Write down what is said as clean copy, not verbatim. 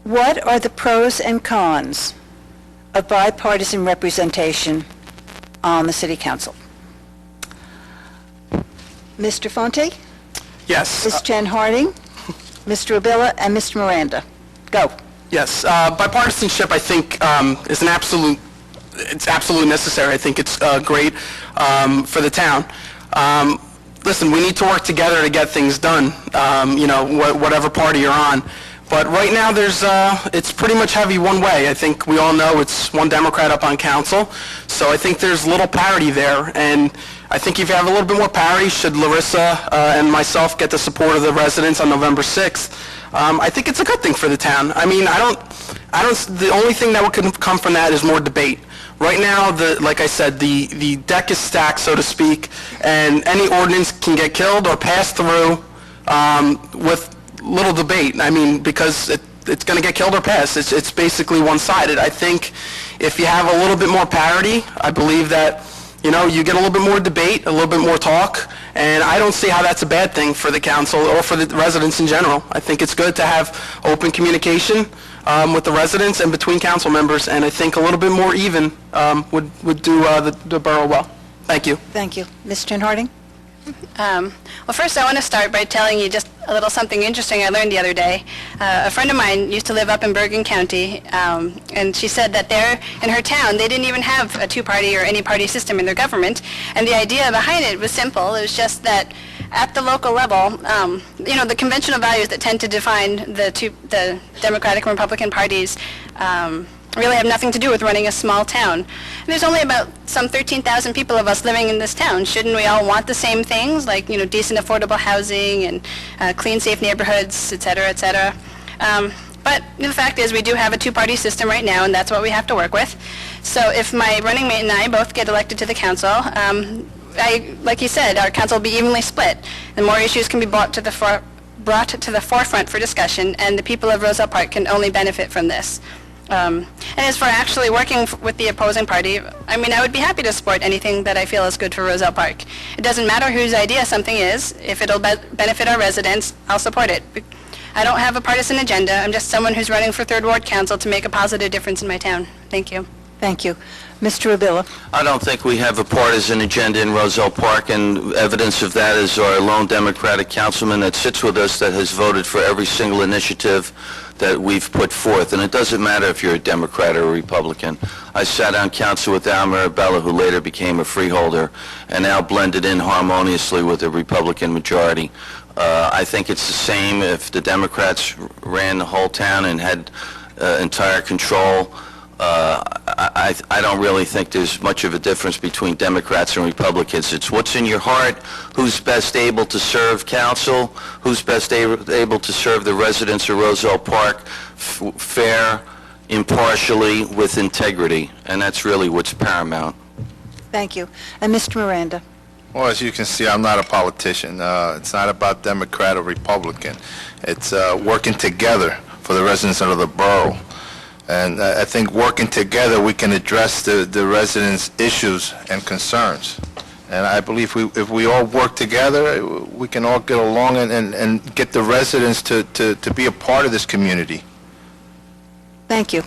What are the pros and cons of bipartisan representation on the City Council? Mr. Fonte? Yes. Ms. Jen Harding? Mr. Abilla? And Mr. Miranda? Go. Yes. Bipartisanship, I think, is it's absolutely necessary. I think it's great for the town. Listen, we need to work together to get things done, whatever party you're on. But right now, it's pretty much heavy one way. I think we all know it's one Democrat up on council, so I think there's little parity there. And I think if you have a little bit more parity, should Larissa and myself get the support of the residents on November 6th, I think it's a good thing for the town. I mean, the only thing that could come from that is more debate. Right now, like I said, the deck is stacked, so to speak, and any ordinance can get killed or passed through with little debate. I mean, because it's going to get killed or passed. It's basically one-sided. I think if you have a little bit more parity, I believe that, you get a little bit more debate, a little bit more talk, and I don't see how that's a bad thing for the council or for the residents in general. I think it's good to have open communication with the residents and between council members, and I think a little bit more even would do the borough well. Thank you. Thank you. Ms. Jen Harding? Well, first I want to start by telling you just a little something interesting I learned the other day. A friend of mine used to live up in Bergen County, and she said that there in her town they didn't even have a two-party or any party system in their government, and the idea behind it was simple. It was just that at the local level, the conventional values that tend to define the Democratic and Republican parties really have nothing to do with running a small town. And there's only about some 13,000 people of us living in this town. Shouldn't we all want the same things, like decent, affordable housing and clean, safe neighborhoods, et cetera, et cetera? But the fact is, we do have a two-party system right now, and that's what we have to work with. So if my running mate and I both get elected to the council, like you said, our council will be evenly split. The more issues can be brought to the forefront for discussion, and the people of Roselle Park can only benefit from this. And as for actually working with the opposing party, I mean, I would be happy to support anything that I feel is good for Roselle Park. It doesn't matter whose idea something is. If it'll benefit our residents, I'll support it. I don't have a partisan agenda. I'm just someone who's running for Third Ward Council to make a positive difference in my town. Thank you. Thank you. Mr. Abilla? I don't think we have a partisan agenda in Roselle Park, and evidence of that is our lone Democratic councilman that sits with us that has voted for every single initiative that we've put forth. And it doesn't matter if you're a Democrat or a Republican. I sat on council with Al Mirabella, who later became a freeholder, and Al blended in harmoniously with the Republican majority. I think it's the same if the Democrats ran the whole town and had entire control. I don't really think there's much of a difference between Democrats and Republicans. It's what's in your heart, who's best able to serve council, who's best able to serve the residents of Roselle Park fair, impartially, with integrity, and that's really what's paramount. Thank you. And Mr. Miranda? Well, as you can see, I'm not a politician. It's not about Democrat or Republican. It's working together for the residents of the borough. And I think working together, we can address the residents' issues and concerns. And I believe if we all work together, we can all get along and get the residents to be a part of this community. Thank you.